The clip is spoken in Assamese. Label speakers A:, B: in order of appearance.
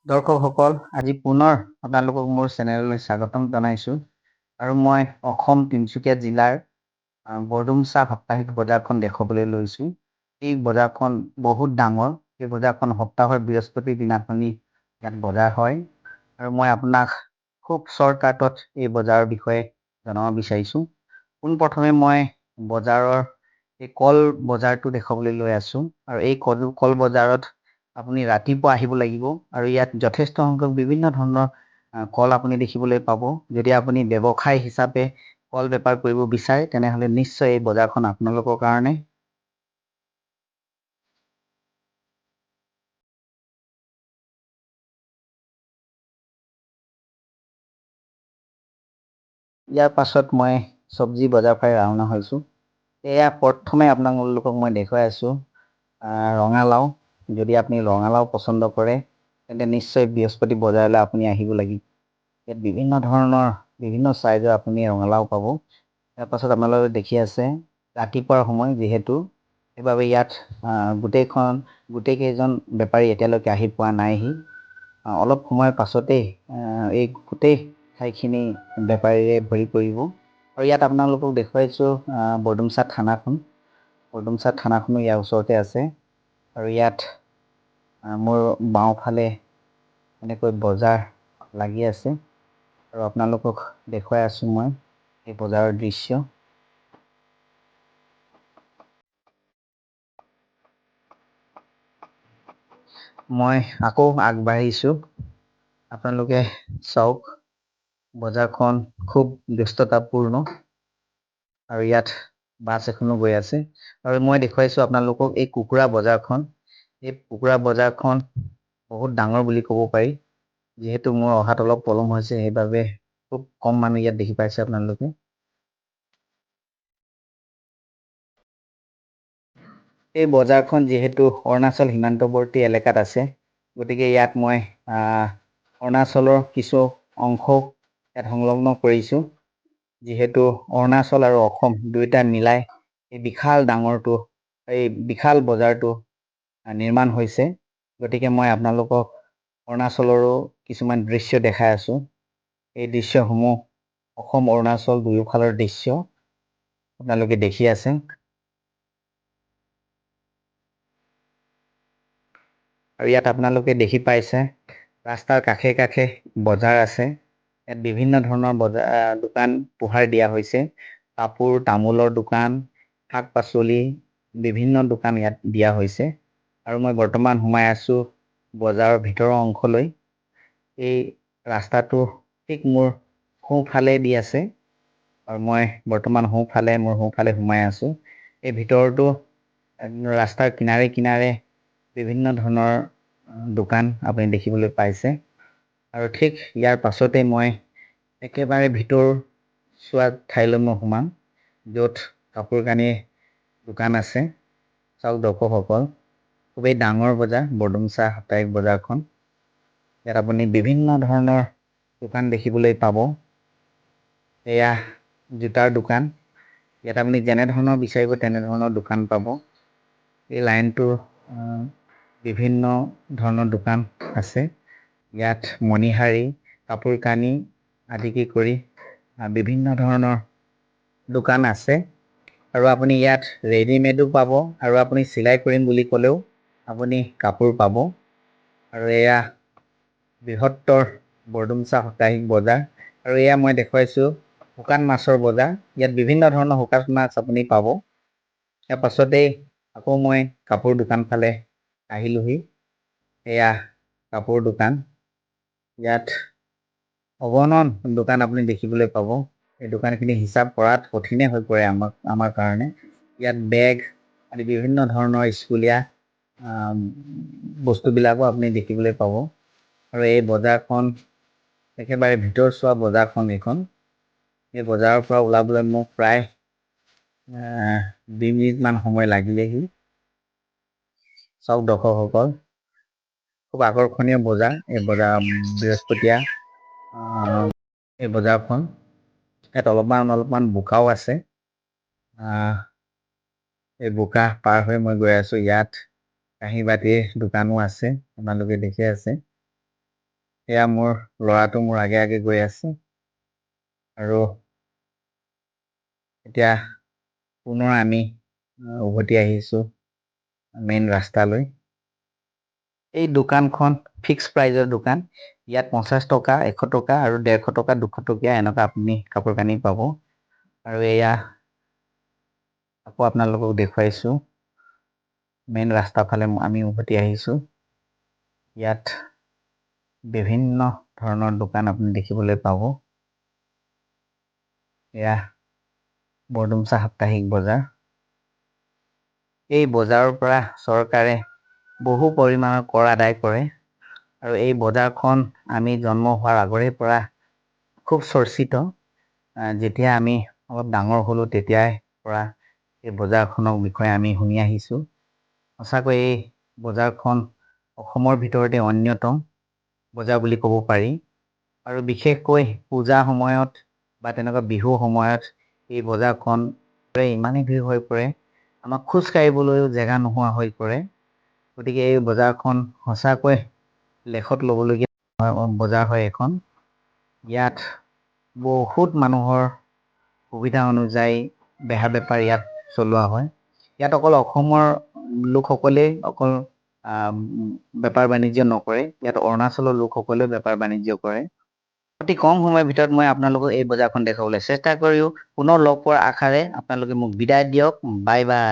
A: দৰ্শকসকল, আজি পুনৰ আপোনালোকক মোৰ চেনেললৈ স্বাগতম জনাইছোঁ আৰু মই অসম তিনিচুকীয়া জিলাৰ বৰডুমচা সাপ্তাহিক বজাৰখন দেখুৱাবলৈ লৈছোঁ। এই বজাৰখন বহুত ডাঙৰ। এই বজাৰখন সপ্তাহৰ বৃহস্পতিৰ দিনাখনি ইয়াত বজাৰ হয় আৰু মই আপোনাক খুব শ্বৰ্টকাটত এই বজাৰৰ বিষয়ে জনাব বিচাৰিছোঁ। পোনপ্ৰথমে মই বজাৰৰ এই কল বজাৰটো দেখুৱাবলৈ লৈ আছোঁ আৰু এই কল বজাৰত আপুনি ৰাতিপুৱা আহিব লাগিব আৰু ইয়াত যথেষ্ট সংখ্যক বিভিন্ন ধৰণৰ কল আপুনি দেখিবলৈ পাব। যদি আপুনি ব্যৱসায় হিচাপে কল বেপাৰ কৰিব বিচাৰে তেনেহ'লে নিশ্চয় এই বজাৰখন আপোনালোকৰ কাৰণে। ইয়াৰ পাছত মই চব্জি বজাৰ ফালে ৰাওনা হৈছোঁ। এয়া প্ৰথমে আপোনালোকক মই দেখুৱাই আছোঁ ৰঙালাও। যদি আপুনি ৰঙালাও পচন্দ কৰে তেন্তে নিশ্চয় বৃহস্পতি বজাৰলৈ আপুনি আহিব লাগিব। ইয়াত বিভিন্ন চাইজৰ আপুনি ৰঙালাও পাব। ইয়াৰ পাছত আপোনালোকে দেখি আছে ৰাতিপুৱাৰ সময় যিহেতু, সেইবাবে ইয়াত গোটেইকেইজন বেপাৰী এতিয়ালৈকে আহি পোৱা নাইহি। অলপ সময়ৰ পাছতেই এই গোটেই ঠাইখিনি বেপাৰীৰে ভৰি পৰিব। আৰু ইয়াত আপোনালোকক দেখুৱাইছোঁ বৰডুমচা থানাখন। বৰডুমচা থানাখনো ইয়াৰ ওচৰতে আছে আৰু ইয়াত মোৰ বাওঁফালে এনেকৈ বজাৰ লাগি আছে আৰু আপোনালোকক দেখুৱাই আছোঁ মই এই বজাৰৰ দৃশ্য। মই আকৌ আগবাঢ়িছোঁ। আপোনালোকে চাওক, বজাৰখন খুব ব্যস্ততাপূৰ্ণ আৰু ইয়াত বাছ এখনো গৈ আছে আৰু মই দেখুৱাইছোঁ আপোনালোকক এই কুকুৰা বজাৰখন। এই কুকুৰা বজাৰখন বহুত ডাঙৰ বুলি ক'ব পাৰি। যিহেতু মোৰ অহাত অলপ পলম হৈছে, সেইবাবে খুব কম মানুহ ইয়াত দেখি পাইছে আপোনালোকে। এই বজাৰখন যিহেতু অৰুণাচল সীমান্তৱৰ্তী এলেকাত আছে, গতিকে ইয়াত মই অৰুণাচলৰ কিছু অংশও ইয়াত সংলগ্ন কৰিছোঁ। যিহেতু অৰুণাচল আৰু অসম দুয়োটা মিলাই এই বিশাল বজাৰটো নিৰ্মাণ হৈছে, গতিকে মই আপোনালোকক অৰুণাচলৰো কিছুমান দৃশ্য দেখাই আছোঁ। এই দৃশ্যসমূহ অসম অৰুণাচল দুয়োফালৰ দৃশ্য আপোনালোকে দেখি আছে। আৰু ইয়াত আপোনালোকে দেখি পাইছে ৰাস্তাৰ কাষে কাষে বজাৰ আছে। ইয়াত বিভিন্ন ধৰণৰ দোকান পোহাৰ দিয়া হৈছে। কাপোৰ, তামোলৰ দোকান, শাক পাচলি, বিভিন্ন দোকান ইয়াত দিয়া হৈছে। আৰু মই বৰ্তমান সোমাই আছোঁ বজাৰৰ ভিতৰৰ অংশলৈ। এই ৰাস্তাটো ঠিক মোৰ সোঁফালে দি আছে আৰু মই বৰ্তমান মোৰ সোঁফালে সোমাই আছোঁ। এই ভিতৰতো ৰাস্তাৰ কিনাৰে কিনাৰে বিভিন্ন ধৰণৰ দোকান আপুনি দেখিবলৈ পাইছে আৰু ঠিক ইয়াৰ পাছতে মই একেবাৰে ভিতৰচোৱা ঠাইলৈ মই সোমাম, য'ত কাপোৰ কানিৰ দোকান আছে। চাওক দৰ্শকসকল, খুবেই ডাঙৰ বজাৰ বৰডুমচা সাপ্তাহিক বজাৰখন। ইয়াত আপুনি বিভিন্ন ধৰণৰ দোকান দেখিবলৈ পাব। এয়া জোতাৰ দোকান। ইয়াত আপুনি যেনেধৰণৰ বিচাৰিব তেনেধৰণৰ দোকান পাব। এই লাইনটোৰ বিভিন্ন ধৰণৰ দোকান আছে। ইয়াত মণিহাৰী, কাপোৰ কানি আদিকে কৰি বিভিন্ন ধৰণৰ দোকান আছে। আৰু আপুনি ইয়াত ৰেডিমেডো পাব আৰু আপুনি চিলাই কৰিম বুলি ক'লেও আপুনি কাপোৰ পাব। আৰু এয়া বৃহত্তৰ বৰডুমচা সাপ্তাহিক বজাৰ। আৰু এয়া মই দেখুৱাইছোঁ শুকান মাছৰ বজাৰ। ইয়াত বিভিন্ন ধৰণৰ শুকান মাছ আপুনি পাব। ইয়াৰ পাছতেই আকৌ মই কাপোৰ দোকান ফালে আহিলোহি। এয়া কাপোৰ দোকান। ইয়াত অগণন দোকান আপুনি দেখিবলৈ পাব। এই দোকানখিনি হিচাপ কৰাত কঠিনে হৈ পৰে আমাৰ কাৰণে। ইয়াত বেগ আদি বিভিন্ন ধৰণৰ স্কুলীয়া বস্তুবিলাকো আপুনি দেখিবলৈ পাব। আৰু এই বজাৰখন একেবাৰে ভিতৰচোৱা বজাৰখন এইখন। এই বজাৰৰ পৰা ওলাবলৈ মোক প্ৰায় 2 মিনিটমান সময় লাগিলেহি। চাওক দৰ্শকসকল, খুব আকৰ্ষণীয় বজাৰ। এই বৃহস্পতীয়া এই বজাৰখন। ইয়াত অলপমান বোকাও আছে। এই বোকা পাৰ হৈ মই গৈ আছোঁ। ইয়াত কাঁহী বাতিৰ দোকানো আছে, আপোনালোকে দেখি আছে। এয়া মোৰ ল'ৰাটো মোৰ আগে আগে গৈ আছে আৰু এতিয়া পুনৰ আমি উভতি আহিছোঁ মেইন ৰাস্তালৈ। এই দোকানখন ফিক্স প্ৰাইজৰ দোকান। ইয়াত 50 টকা, 100 টকা আৰু 150 টকা, 200 টকীয়া এনেকুৱা আপুনি কাপোৰ কানি পাব। আৰু এয়া আকৌ আপোনালোকক দেখুৱাইছোঁ মেইন ৰাস্তাৰ ফালে আমি উভতি আহিছোঁ। ইয়াত বিভিন্ন ধৰণৰ দোকান আপুনি দেখিবলৈ পাব। এয়া বৰডুমচা সাপ্তাহিক বজাৰ। এই বজাৰৰ পৰা চৰকাৰে বহু পৰিমাণৰ কৰ আদায় কৰে আৰু এই বজাৰখন আমি জন্ম হোৱাৰ আগৰে পৰা খুব চৰ্চিত। যেতিয়া আমি অলপ ডাঙৰ হ'লোঁ তেতিয়াই পৰা এই বজাৰখনৰ বিষয়ে আমি শুনি আহিছোঁ। সঁচাকৈ এই বজাৰখন অসমৰ ভিতৰতে অন্যতম বজাৰ বুলি ক'ব পাৰি আৰু বিশেষকৈ পূজা সময়ত বা তেনেকুৱা বিহু সময়ত এই বজাৰখন ইমানেই ভিৰ হৈ পৰে, আমাক খোজ কাঢ়িবলৈও জেগা নোহোৱা হৈ পৰে। গতিকে এই বজাৰখন সঁচাকৈ লেখত ল'বলগীয়া বজাৰ হয় এখন। ইয়াত বহুত মানুহৰ সুবিধা অনুযায়ী বেহা বেপাৰ ইয়াত চলোৱা হয়। ইয়াত অকল অসমৰ লোকসকলেই অকল বেপাৰ বাণিজ্য নকৰে, ইয়াত অৰুণাচলৰ লোকসকলেও বেপাৰ বাণিজ্য কৰে। অতি কম সময়ৰ ভিতৰত মই আপোনালোকক এই বজাৰখন দেখাবলৈ চেষ্টা কৰিও পুনৰ লগ পোৱাৰ আশাৰে আপোনালোকে মোক বিদায় দিয়ক। Bye bye.